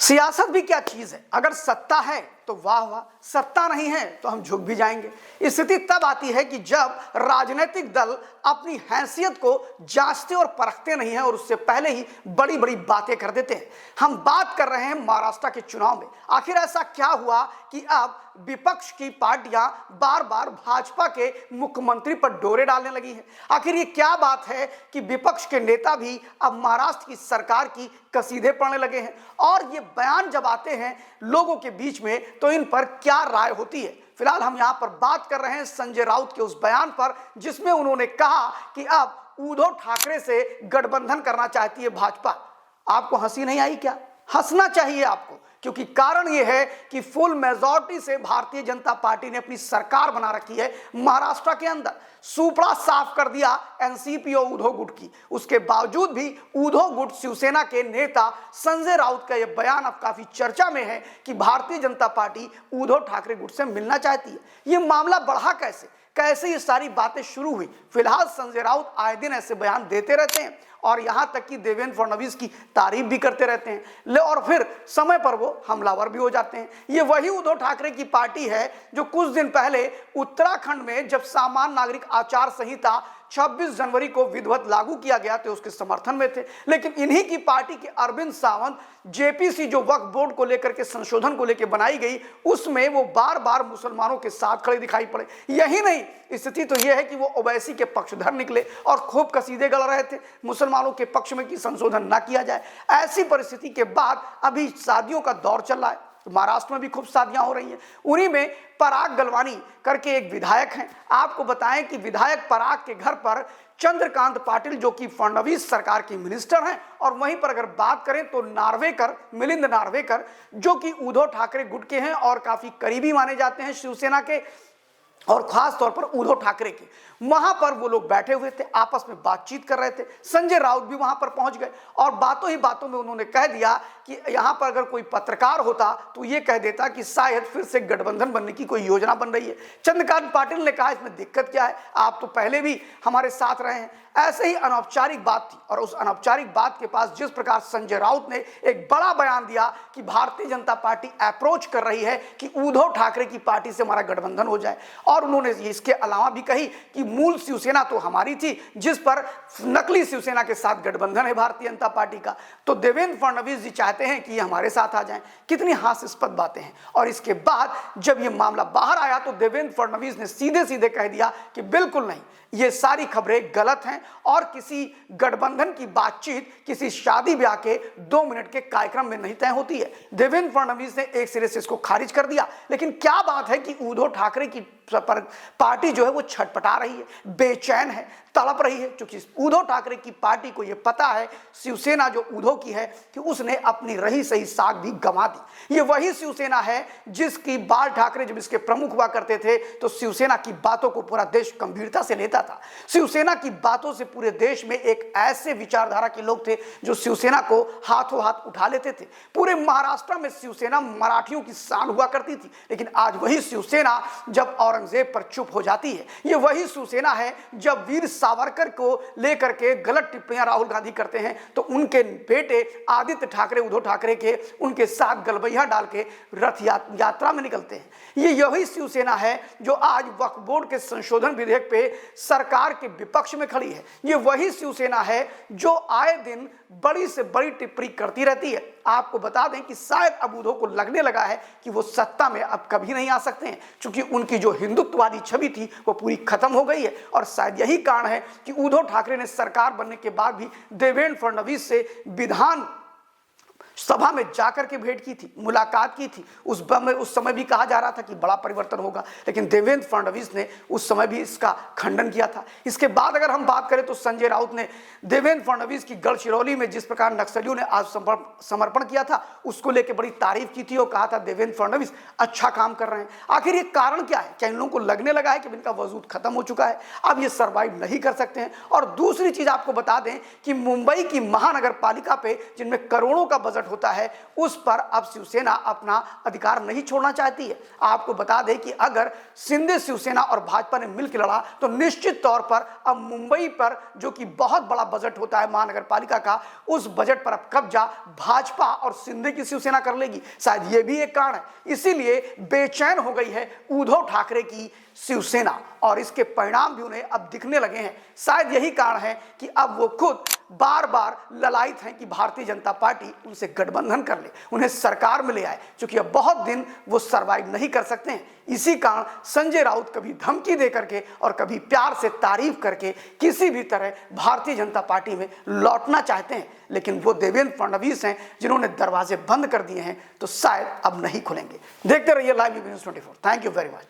सियासत भी क्या चीज है, अगर सत्ता है तो वाह वाह, सत्ता नहीं है तो हम झुक भी जाएंगे। स्थिति तब आती है कि जब राजनीतिक दल अपनी हैसियत को जांचते और परखते नहीं है और उससे पहले ही बड़ी बड़ी बातें कर देते हैं। हम बात कर रहे हैं महाराष्ट्र के चुनाव में। आखिर ऐसा क्या हुआ कि अब विपक्ष की पार्टियां बार बार भाजपा के मुख्यमंत्री पर डोरे डालने लगी हैं। आखिर ये क्या बात है कि विपक्ष के नेता भी अब महाराष्ट्र की सरकार की कसीदे पड़ने लगे हैं, और ये बयान जब आते हैं लोगों के बीच में तो इन पर क्या राय होती है। फिलहाल हम यहां पर बात कर रहे हैं संजय राउत के उस बयान पर जिसमें उन्होंने कहा कि अब उद्धव ठाकरे से गठबंधन करना चाहती है भाजपा। आपको हंसी नहीं आई क्या? हंसना चाहिए आपको, क्योंकि कारण यह है कि फुल मेजॉरिटी से भारतीय जनता पार्टी ने अपनी सरकार बना रखी है महाराष्ट्र के अंदर। सुपड़ा साफ कर दिया एनसीपी और उद्धव गुट की। उसके बावजूद भी उद्धव गुट शिवसेना के नेता संजय राउत का यह बयान अब काफी चर्चा में है कि भारतीय जनता पार्टी उद्धव ठाकरे गुट से मिलना चाहती है। यह मामला बढ़ा कैसे ये सारी बातें शुरू हुई। फिलहाल संजय राउत आए दिन ऐसे बयान देते रहते हैं और यहां तक कि देवेंद्र फडणवीस की तारीफ भी करते रहते हैं, और फिर समय पर वो हमलावर भी हो जाते हैं। ये वही उद्धव ठाकरे की पार्टी है जो कुछ दिन पहले उत्तराखंड में जब सामान्य नागरिक आचार संहिता 26 जनवरी को विधिवत लागू किया गया तो उसके समर्थन में थे। लेकिन इन्हीं की पार्टी के अरविंद सावंत जेपीसी जो वक्फ बोर्ड को लेकर के संशोधन को लेकर बनाई गई, उसमें वो बार बार मुसलमानों के साथ खड़े दिखाई पड़े। यही नहीं, स्थिति तो यह है कि वो ओवैसी के पक्षधर निकले और खूब कसीदे गढ़ रहे थे मुसलमानों के पक्ष में कि संशोधन ना किया जाए। ऐसी परिस्थिति के बाद अभी शादियों का दौर चल रहा है। महाराष्ट्र में भी खूब शादियां हो रही हैं। उन्हीं में पराग गलवानी करके एक विधायक हैं। आपको बताएं कि विधायक पराग के घर पर चंद्रकांत पाटिल जो कि फडणवीस सरकार के मिनिस्टर हैं, और वहीं पर अगर बात करें तो मिलिंद नार्वेकर जो कि उद्धव ठाकरे गुट के हैं और काफी करीबी माने जाते हैं शिवसेना के, और खास तौर पर उद्धव ठाकरे के। वहां पर वो लोग बैठे हुए थे, आपस में बातचीत कर रहे थे। संजय राउत भी वहां पर पहुंच गए और बातों ही बातों में उन्होंने कह दिया कि यहां पर अगर कोई पत्रकार होता तो ये कह देता कि शायद फिर से गठबंधन बनने की कोई योजना बन रही है। चंद्रकांत पाटिल ने कहा इसमें दिक्कत क्या है, आप तो पहले भी हमारे साथ रहे हैं। ऐसे ही अनौपचारिक बात थी, और उस अनौपचारिक बात के पास जिस प्रकार संजय राउत ने एक बड़ा बयान दिया कि भारतीय जनता पार्टी अप्रोच कर रही है कि उद्धव ठाकरे की पार्टी से हमारा गठबंधन हो जाए, और उन्होंने इसके अलावा भी कही कि मूल शिवसेना तो हमारी थी जिस पर नकली शिवसेना के साथ गठबंधन है भारतीय जनता पार्टी का, तो देवेंद्र फडणवीस जी चाहते हैं कि ये हमारे साथ आ जाएं। कितनी हास्यास्पद बातें हैं। और इसके बाद जब ये मामला बाहर आया तो देवेंद्र फडणवीस ने सीधे सीधे कह दिया कि बिल्कुल नहीं, ये सारी खबरें गलत हैं और किसी गठबंधन की बातचीत किसी शादी ब्याह के 2 मिनट के कार्यक्रम में नहीं तय होती है। देवेंद्र फडणवीस ने एक सिरे से इसको खारिज कर दिया। लेकिन क्या बात है कि उद्धव ठाकरे की पार्टी जो है वो छटपटा रही है, बेचैन है, तड़प रही है, क्योंकि उद्धव ठाकरे की पार्टी को यह पता है शिवसेना जो उद्धव की है कि उसने अपनी रही सही साख भी गंवा दी। ये वही शिवसेना है जिसकी बाल ठाकरे जब इसके प्रमुख हुआ करते थे तो शिवसेना की बातों को पूरा देश गंभीरता से लेता था। शिवसेना की बातों से पूरे देश में एक ऐसे विचारधारा के लोग थे जो शिवसेना को हाथों हाथ उठा लेते थे। पूरे महाराष्ट्र में शिवसेना मराठियों की शान हुआ करती थी। लेकिन आज वही शिवसेना जब औरंगजेब पर चुप हो जाती है, ये वही शिवसेना है जब वीर सावरकर को लेकर के गलत टिप्पणियां राहुल गांधी करते हैं तो उनके बेटे आदित्य ठाकरे उद्धव ठाकरे के उनके साथ गलबैया डाल के रथ यात्रा में निकलते हैं। ये यही शिवसेना है जो आज वक्फ बोर्ड के संशोधन विधेयक पे सरकार के विपक्ष में खड़ी है। ये वही शिवसेना है जो आए दिन बड़ी से बड़ी टिप्पणी करती रहती है। आपको बता दें कि शायद अब उद्धव को लगने लगा है कि वो सत्ता में अब कभी नहीं आ सकते हैं, क्योंकि उनकी जो हिंदुत्ववादी छवि थी वो पूरी खत्म हो गई है। और शायद यही कारण है कि उद्धव ठाकरे ने सरकार बनने के बाद भी देवेंद्र फडणवीस से विधान सभा में जाकर के भेंट की थी, मुलाकात की थी। उस समय भी कहा जा रहा था कि बड़ा परिवर्तन होगा, लेकिन देवेंद्र फडणवीस ने उस समय भी इसका खंडन किया था। इसके बाद अगर हम बात करें तो संजय राउत ने देवेंद्र फडणवीस की गढ़चिरौली में जिस प्रकार नक्सलियों ने आज समर्पण किया था उसको लेकर बड़ी तारीफ की थी और कहा था देवेंद्र फडणवीस अच्छा काम कर रहे हैं। आखिर ये कारण क्या है? क्या इन लोगों को लगने लगा है कि इनका वजूद खत्म हो चुका है, अब ये सर्वाइव नहीं कर सकते हैं? और दूसरी चीज आपको बता दें कि मुंबई की महानगर पालिका पे जिनमें करोड़ों का बजट बजट होता है उस पर अब शिवसेना अपना अधिकार नहीं छोड़ना चाहती है। आपको बता दें कि अगर शिंदे शिवसेना और भाजपा ने मिलकर लड़ा तो निश्चित तौर पर अब मुंबई पर जो कि बहुत बड़ा बजट होता है महानगर पालिका का, उस बजट पर अब कब्जा भाजपा और शिंदे की शिवसेना कर लेगी। शायद यह भी एक कारण है, इसीलिए बेचैन हो गई है उद्धव ठाकरे की शिवसेना और इसके परिणाम भी उन्हें अब दिखने लगे हैं। शायद यही कारण है कि अब वो खुद बार बार ललायित हैं कि भारतीय जनता पार्टी उनसे गठबंधन कर ले, उन्हें सरकार में ले आए, क्योंकि अब बहुत दिन वो सरवाइव नहीं कर सकते हैं। इसी कारण संजय राउत कभी धमकी दे करके और कभी प्यार से तारीफ करके किसी भी तरह भारतीय जनता पार्टी में लौटना चाहते हैं, लेकिन वो देवेंद्र फडणवीस हैं जिन्होंने दरवाजे बंद कर दिए हैं, तो शायद अब नहीं खुलेंगे। देखते रहिए live news 24। Thank you very much.